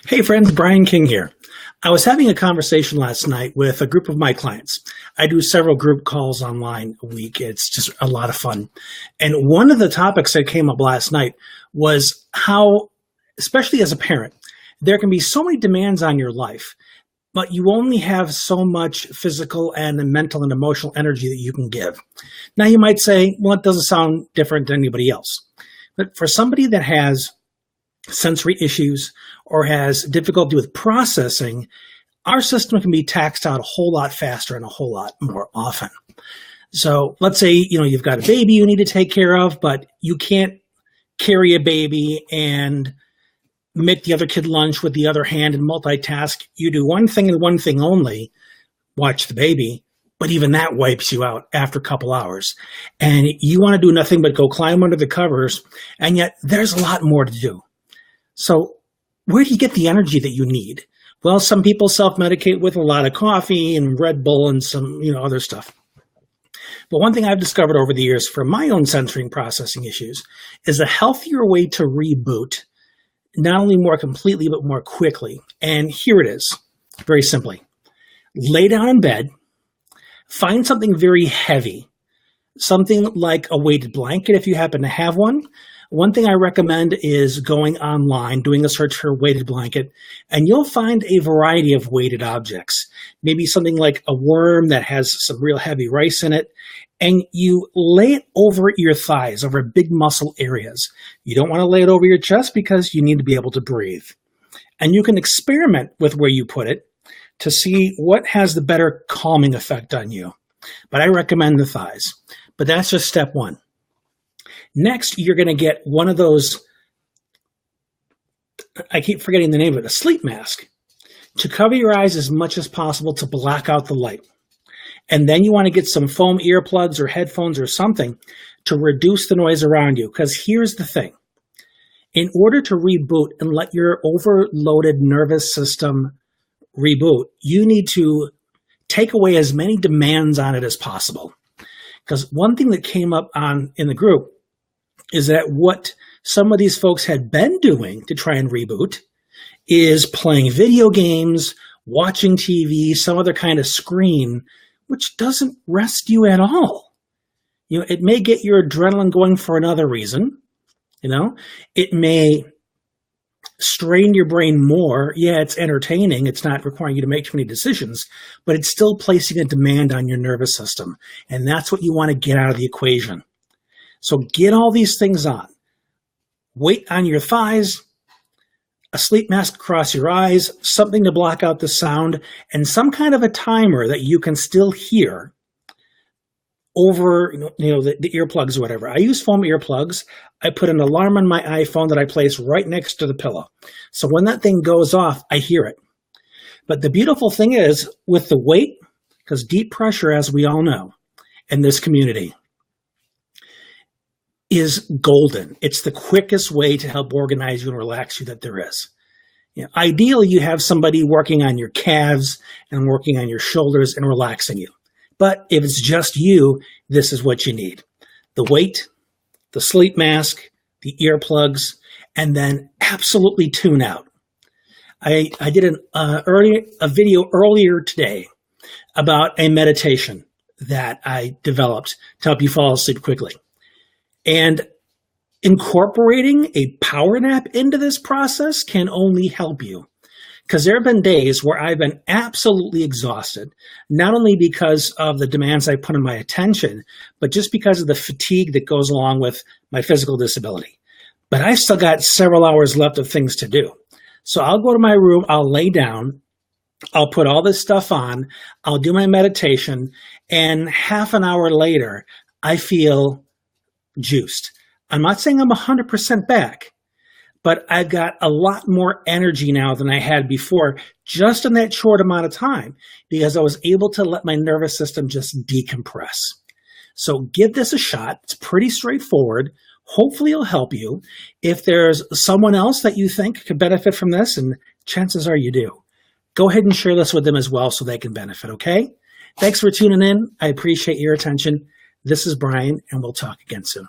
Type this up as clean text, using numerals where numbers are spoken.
Hey friends, Brian King here. I was having a conversation last night with a group of my clients. I do several group calls online a week. It's just a lot of fun. And one of the topics that came up last night was how, especially as a parent, there can be so many demands on your life, but you only have so much physical and mental and emotional energy that you can give. Now you might say, well, it doesn't sound different than anybody else. But for somebody that has sensory issues or has difficulty with processing, our system can be taxed out a whole lot faster and a whole lot more often. So let's say, you've got a baby you need to take care of, but you can't carry a baby and make the other kid lunch with the other hand and multitask. You do one thing and one thing only, watch the baby, but even that wipes you out after a couple hours. And you want to do nothing but go climb under the covers, and yet there's a lot more to do. So where do you get the energy that you need? Well, some people self-medicate with a lot of coffee and Red Bull and some, other stuff. But one thing I've discovered over the years for my own sensory and processing issues is a healthier way to reboot, not only more completely, but more quickly. And here it is, very simply. Lay down in bed, find something very heavy, something like a weighted blanket if you happen to have one. One thing I recommend is going online, doing a search for a weighted blanket, and you'll find a variety of weighted objects. Maybe something like a worm that has some real heavy rice in it, and you lay it over your thighs, over big muscle areas. You don't want to lay it over your chest because you need to be able to breathe. And you can experiment with where you put it to see what has the better calming effect on you. But I recommend the thighs. But that's just step one. Next, you're going to get one of those, I keep forgetting the name of it, a sleep mask, to cover your eyes as much as possible to block out the light. And then you want to get some foam earplugs or headphones or something to reduce the noise around you. Because here's the thing. In order to reboot and let your overloaded nervous system reboot, you need to take away as many demands on it as possible. Because one thing that came up in the group is that what some of these folks had been doing to try and reboot is playing video games, watching TV, some other kind of screen, which doesn't rest you at all. It may get your adrenaline going for another reason. It may strain your brain more. Yeah, it's entertaining. It's not requiring you to make too many decisions, but it's still placing a demand on your nervous system. And that's what you want to get out of the equation. So get all these things on. Weight on your thighs, a sleep mask across your eyes, something to block out the sound, and some kind of a timer that you can still hear over the earplugs or whatever. I use foam earplugs. I put an alarm on my iPhone that I place right next to the pillow. So when that thing goes off, I hear it. But the beautiful thing is with the weight, because deep pressure, as we all know, in this community, is golden. It's the quickest way to help organize you and relax you that there is. Ideally, you have somebody working on your calves and working on your shoulders and relaxing you. But if it's just you, this is what you need. The weight, the sleep mask, the earplugs, and then absolutely tune out. I did a video earlier today about a meditation that I developed to help you fall asleep quickly. And incorporating a power nap into this process can only help you. Because there have been days where I've been absolutely exhausted, not only because of the demands I put on my attention, but just because of the fatigue that goes along with my physical disability. But I've still got several hours left of things to do. So I'll go to my room, I'll lay down, I'll put all this stuff on, I'll do my meditation, and half an hour later, I feel juiced. I'm not saying I'm 100% back, but I've got a lot more energy now than I had before, just in that short amount of time, because I was able to let my nervous system just decompress. So give this a shot. It's pretty straightforward. Hopefully it'll help you. If there's someone else that you think could benefit from this, and chances are you do, go ahead and share this with them as well so they can benefit, okay? Thanks for tuning in. I appreciate your attention. This is Brian, and we'll talk again soon.